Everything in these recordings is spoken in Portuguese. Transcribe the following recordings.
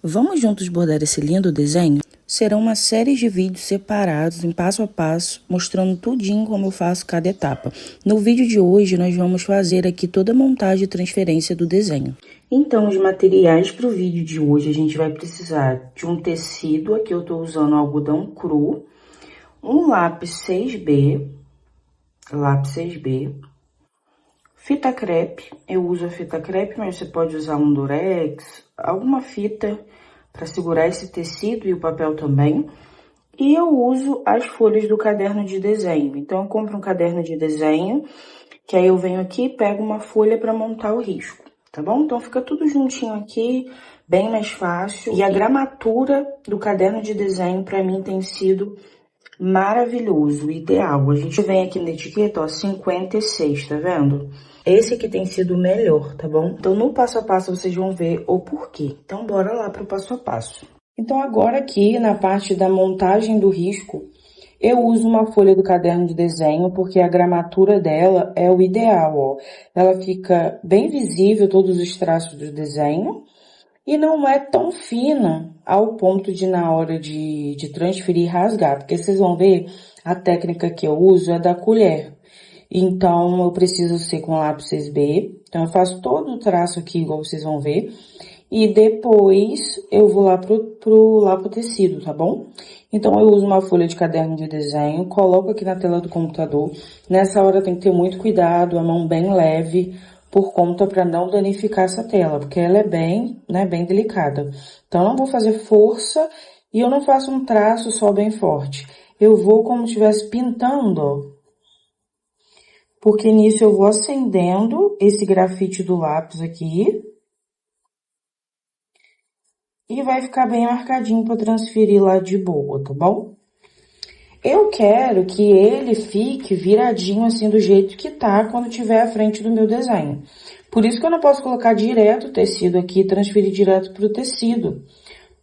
Vamos juntos bordar esse lindo desenho? Serão uma série de vídeos separados em passo a passo, mostrando tudinho como eu faço cada etapa. No vídeo de hoje, nós vamos fazer aqui toda a montagem e transferência do desenho. Então, os materiais para o vídeo de hoje, a gente vai precisar de um tecido, aqui eu estou usando algodão cru, um lápis 6B, fita crepe, eu uso a fita crepe, mas você pode usar um durex, alguma fita para segurar esse tecido e o papel também. E eu uso as folhas do caderno de desenho. Então, eu compro um caderno de desenho, que aí eu venho aqui e pego uma folha para montar o risco, tá bom? Então, fica tudo juntinho aqui, bem mais fácil. E a gramatura do caderno de desenho, para mim, tem sido maravilhoso, ideal. A gente vem aqui na etiqueta, ó, 56, tá vendo? Esse aqui tem sido o melhor, tá bom? Então, no passo a passo, vocês vão ver o porquê. Então, bora lá pro passo a passo. Então, agora aqui, na parte da montagem do risco, eu uso uma folha do caderno de desenho, porque a gramatura dela é o ideal, ó. Ela fica bem visível, todos os traços do desenho, e não é tão fina ao ponto de, na hora de transferir, rasgar. Porque vocês vão ver, a técnica que eu uso é da colher. Então, eu preciso ser com lápis 6B. Então, eu faço todo o traço aqui, igual vocês vão ver. E depois, eu vou lá pro tecido, tá bom? Então, eu uso uma folha de caderno de desenho, coloco aqui na tela do computador. Nessa hora, tem que ter muito cuidado, a mão bem leve, por conta para não danificar essa tela, porque ela é bem delicada. Então, eu não vou fazer força e eu não faço um traço só bem forte. Eu vou como se estivesse pintando, ó. Porque nisso eu vou acendendo esse grafite do lápis aqui. E vai ficar bem marcadinho para transferir lá de boa, tá bom? Eu quero que ele fique viradinho assim do jeito que tá quando tiver à frente do meu desenho. Por isso que eu não posso colocar direto o tecido aqui e transferir direto pro tecido.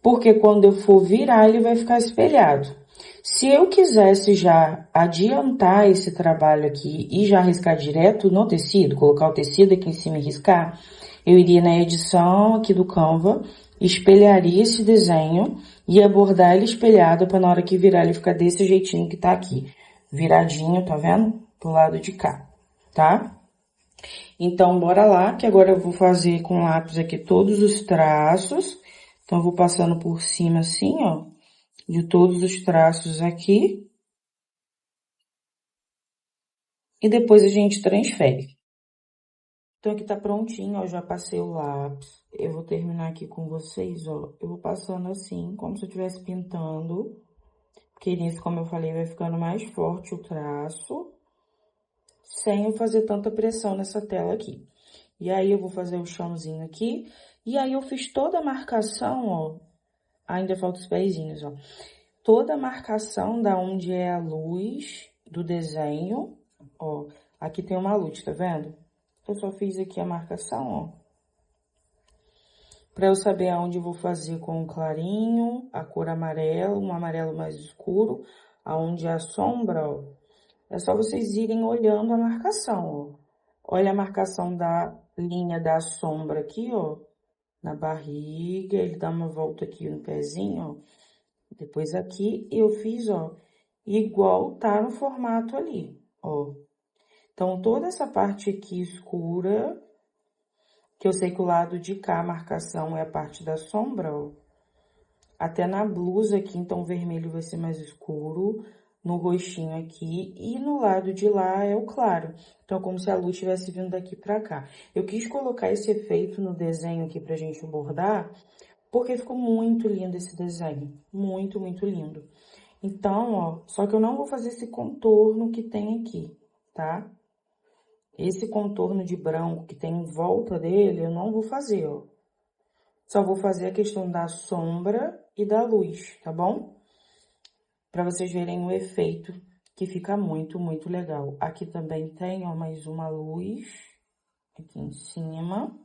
Porque quando eu for virar, ele vai ficar espelhado. Se eu quisesse já adiantar esse trabalho aqui e já riscar direto no tecido, colocar o tecido aqui em cima e riscar, eu iria na edição aqui do Canva, espelharia esse desenho e ia bordar ele espelhado para na hora que virar ele ficar desse jeitinho que tá aqui. Viradinho, tá vendo? Pro lado de cá, tá? Então, bora lá, que agora eu vou fazer com lápis aqui todos os traços. Então, eu vou passando por cima assim, ó, de todos os traços aqui. E depois a gente transfere. Então, aqui tá prontinho, ó, já passei o lápis. Eu vou terminar aqui com vocês, ó. Eu vou passando assim, como se eu estivesse pintando. Porque nisso, como eu falei, vai ficando mais forte o traço. Sem eu fazer tanta pressão nessa tela aqui. E aí, eu vou fazer o chãozinho aqui. E aí, eu fiz toda a marcação, ó. Ainda falta os pezinhos, ó. Toda a marcação da onde é a luz do desenho, ó. Aqui tem uma luz, tá vendo? Eu só fiz aqui a marcação, ó. Pra eu saber aonde eu vou fazer com o clarinho, a cor amarelo, um amarelo mais escuro, aonde é a sombra, ó. É só vocês irem olhando a marcação, ó. Olha a marcação da linha da sombra aqui, ó. Na barriga, ele dá uma volta aqui no pezinho, ó. Depois aqui eu fiz, ó, igual tá no formato ali, ó. Então, toda essa parte aqui escura, que eu sei que o lado de cá a marcação é a parte da sombra, ó. Até na blusa aqui, então, o vermelho vai ser mais escuro, no rostinho aqui, e no lado de lá é o claro. Então, como se a luz estivesse vindo daqui pra cá. Eu quis colocar esse efeito no desenho aqui pra gente bordar, porque ficou muito lindo esse desenho. Muito, muito lindo. Então, ó, só que eu não vou fazer esse contorno que tem aqui, tá? Esse contorno de branco que tem em volta dele, eu não vou fazer, ó. Só vou fazer a questão da sombra e da luz, tá bom? Pra vocês verem o efeito, que fica muito, muito legal. Aqui também tem, ó, mais uma luz, aqui em cima.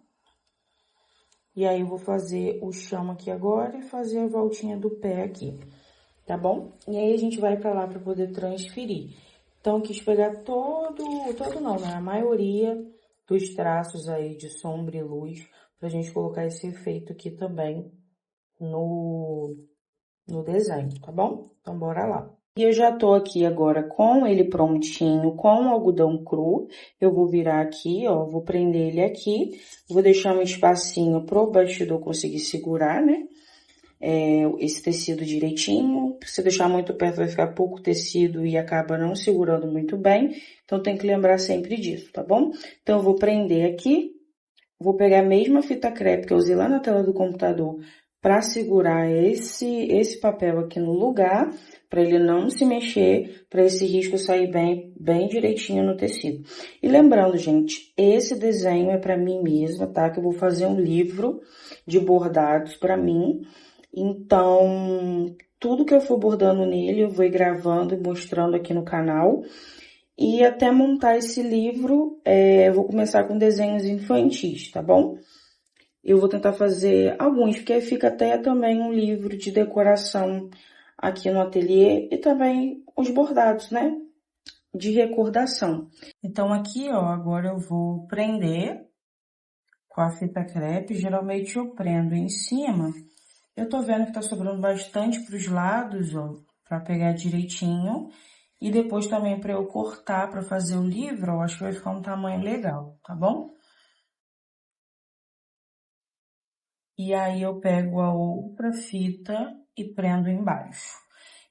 E aí, eu vou fazer o chão aqui agora e fazer a voltinha do pé aqui, tá bom? E aí, a gente vai pra lá pra poder transferir. Então, eu quis pegar todo não, né? A maioria dos traços aí de sombra e luz, pra gente colocar esse efeito aqui também no desenho, tá bom? Então, bora lá. E eu já tô aqui agora com ele prontinho, com o algodão cru. Eu vou virar aqui, ó, vou prender ele aqui. Vou deixar um espacinho pro bastidor conseguir segurar, né? Esse tecido direitinho. Se deixar muito perto vai ficar pouco tecido e acaba não segurando muito bem. Então, tem que lembrar sempre disso, tá bom? Então, eu vou prender aqui. Vou pegar a mesma fita crepe que eu usei lá na tela do computador para segurar esse papel aqui no lugar, para ele não se mexer, para esse risco sair bem direitinho no tecido. E lembrando, gente, esse desenho é para mim mesma, tá? Que eu vou fazer um livro de bordados para mim. Então, tudo que eu for bordando nele, eu vou ir gravando e mostrando aqui no canal. E até montar esse livro, eu vou começar com desenhos infantis, tá bom? Eu vou tentar fazer alguns, porque aí fica até também um livro de decoração aqui no ateliê e também os bordados, né? De recordação. Então aqui, ó, agora eu vou prender com a fita crepe. Geralmente eu prendo em cima. Eu tô vendo que tá sobrando bastante pros lados, ó, pra pegar direitinho. E depois também para eu cortar para fazer o livro, eu acho que vai ficar um tamanho legal, tá bom? E aí eu pego a outra fita e prendo embaixo.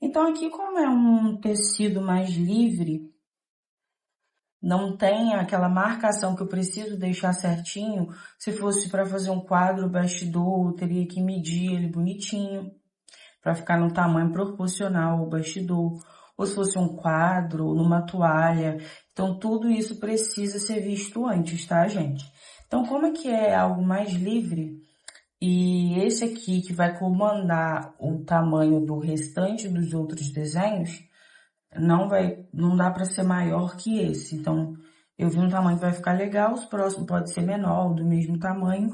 Então aqui, como é um tecido mais livre, não tem aquela marcação que eu preciso deixar certinho. Se fosse para fazer um quadro bastidor, eu teria que medir ele bonitinho, para ficar no tamanho proporcional ao bastidor. Ou se fosse um quadro, numa toalha. Então, tudo isso precisa ser visto antes, tá, gente? Então, como é que é algo mais livre, e esse aqui que vai comandar o tamanho do restante dos outros desenhos, não dá para ser maior que esse. Então, eu vi um tamanho que vai ficar legal, os próximos pode ser menor, do mesmo tamanho,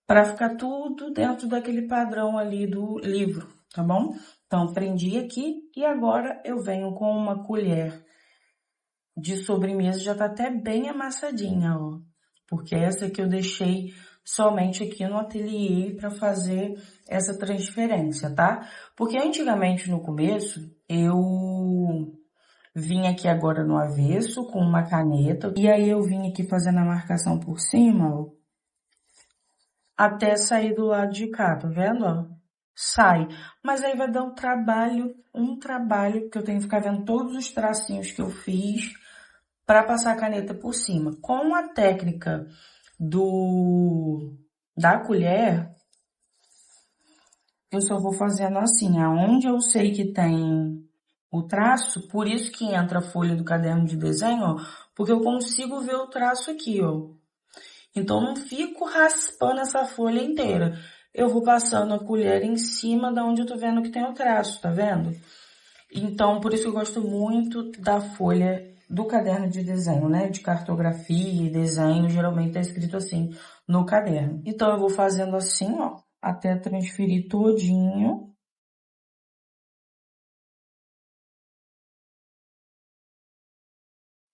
para ficar tudo dentro daquele padrão ali do livro, tá bom? Então, prendi aqui e agora eu venho com uma colher de sobremesa, já tá até bem amassadinha, ó. Porque essa que eu deixei somente aqui no ateliê para fazer essa transferência, tá? Porque antigamente, no começo, eu vim aqui agora no avesso com uma caneta. E aí eu vim aqui fazendo a marcação por cima, ó, até sair do lado de cá, tá vendo, ó? Sai. Mas aí vai dar um trabalho, que eu tenho que ficar vendo todos os tracinhos que eu fiz para passar a caneta por cima. Com a técnica da colher, eu só vou fazendo assim, aonde eu sei que tem o traço, por isso que entra a folha do caderno de desenho, ó, porque eu consigo ver o traço aqui, ó. Então, eu não fico raspando essa folha inteira. Eu vou passando a colher em cima da onde eu tô vendo que tem o traço, tá vendo? Então, por isso que eu gosto muito da folha do caderno de desenho, né? De cartografia e desenho, geralmente tá escrito assim no caderno. Então, eu vou fazendo assim, ó, até transferir todinho.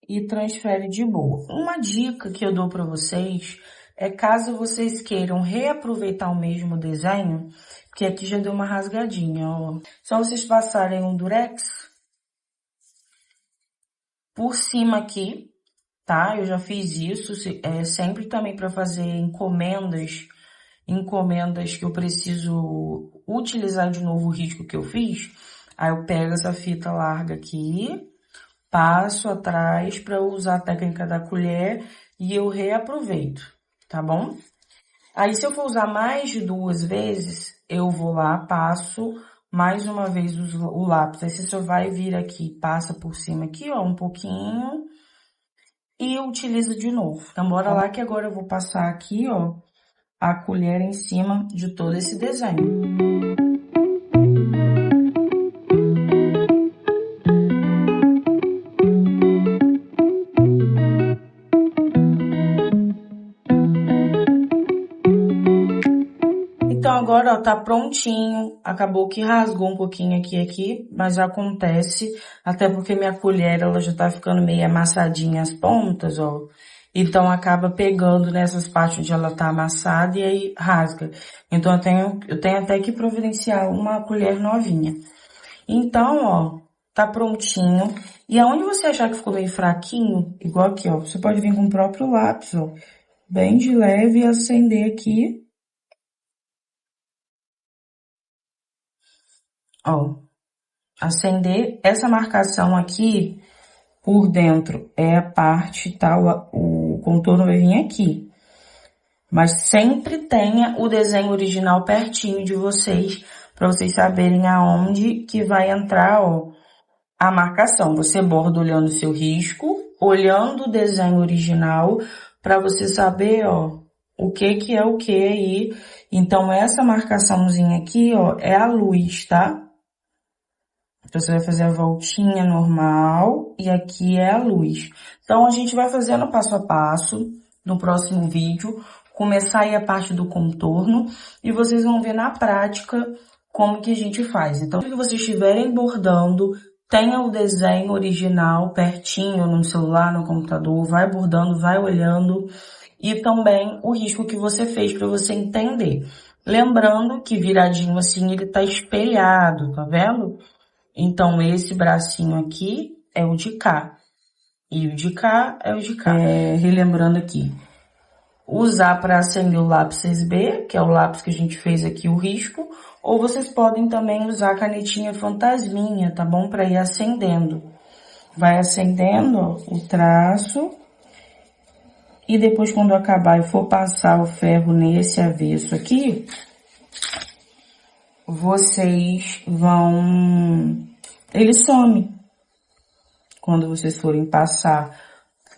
E transfere de boa. Uma dica que eu dou para vocês é, caso vocês queiram reaproveitar o mesmo desenho, que aqui já deu uma rasgadinha, ó. Só vocês passarem um durex por cima aqui, tá? Eu já fiz isso, sempre também para fazer encomendas que eu preciso utilizar de novo o risco que eu fiz. Aí eu pego essa fita larga aqui, passo atrás para usar a técnica da colher e eu reaproveito, tá bom? Aí, se eu for usar mais de 2 vezes, eu vou lá, passo mais uma vez o lápis. Aí, você só vai vir aqui, passa por cima aqui, ó, um pouquinho e utiliza de novo. Então, bora lá que agora eu vou passar aqui, ó, a colher em cima de todo esse desenho. Então, agora, ó, tá prontinho. Acabou que rasgou um pouquinho aqui, mas acontece. Até porque minha colher, ela já tá ficando meio amassadinha as pontas, ó. Então, acaba pegando nessas partes onde ela tá amassada e aí rasga. Então, eu tenho até que providenciar uma colher novinha. Então, ó, tá prontinho. E aonde você achar que ficou meio fraquinho, igual aqui, ó, você pode vir com o próprio lápis, ó, bem de leve e acender aqui. Ó, acender. Essa marcação aqui por dentro é a parte, tá? O contorno vai vir aqui. Mas sempre tenha o desenho original pertinho de vocês, para vocês saberem aonde que vai entrar, ó, a marcação. Você borda olhando o seu risco, olhando o desenho original, para você saber, ó, o que é o que aí. Então, essa marcaçãozinha aqui, ó, é a luz, tá? Então, você vai fazer a voltinha normal e aqui é a luz. Então, a gente vai fazendo passo a passo no próximo vídeo, começar aí a parte do contorno e vocês vão ver na prática como que a gente faz. Então, se vocês estiverem bordando, tenha o desenho original pertinho no celular, no computador, vai bordando, vai olhando e também o risco que você fez para você entender. Lembrando que viradinho assim ele tá espelhado, tá vendo? Então, esse bracinho aqui é o de cá. E o de cá é o de cá. Relembrando aqui. Usar para acender o lápis 6B, que é o lápis que a gente fez aqui o risco. Ou vocês podem também usar a canetinha fantasminha, tá bom? Para ir acendendo. Vai acendendo, ó, o traço. E depois, quando acabar e for passar o ferro nesse avesso aqui, vocês vão... Ele some. Quando vocês forem passar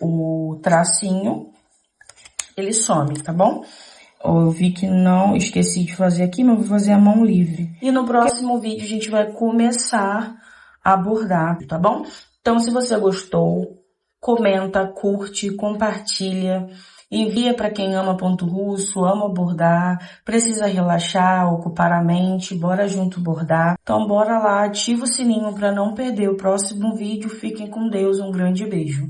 o tracinho, ele some, tá bom? Eu vi que não, esqueci de fazer aqui, mas vou fazer a mão livre. E no próximo vídeo a gente vai começar a bordar, tá bom? Então, se você gostou, comenta, curte, compartilha. Envia para quem ama ponto russo, ama bordar, precisa relaxar, ocupar a mente, bora junto bordar. Então bora lá, ativa o sininho para não perder o próximo vídeo. Fiquem com Deus, um grande beijo.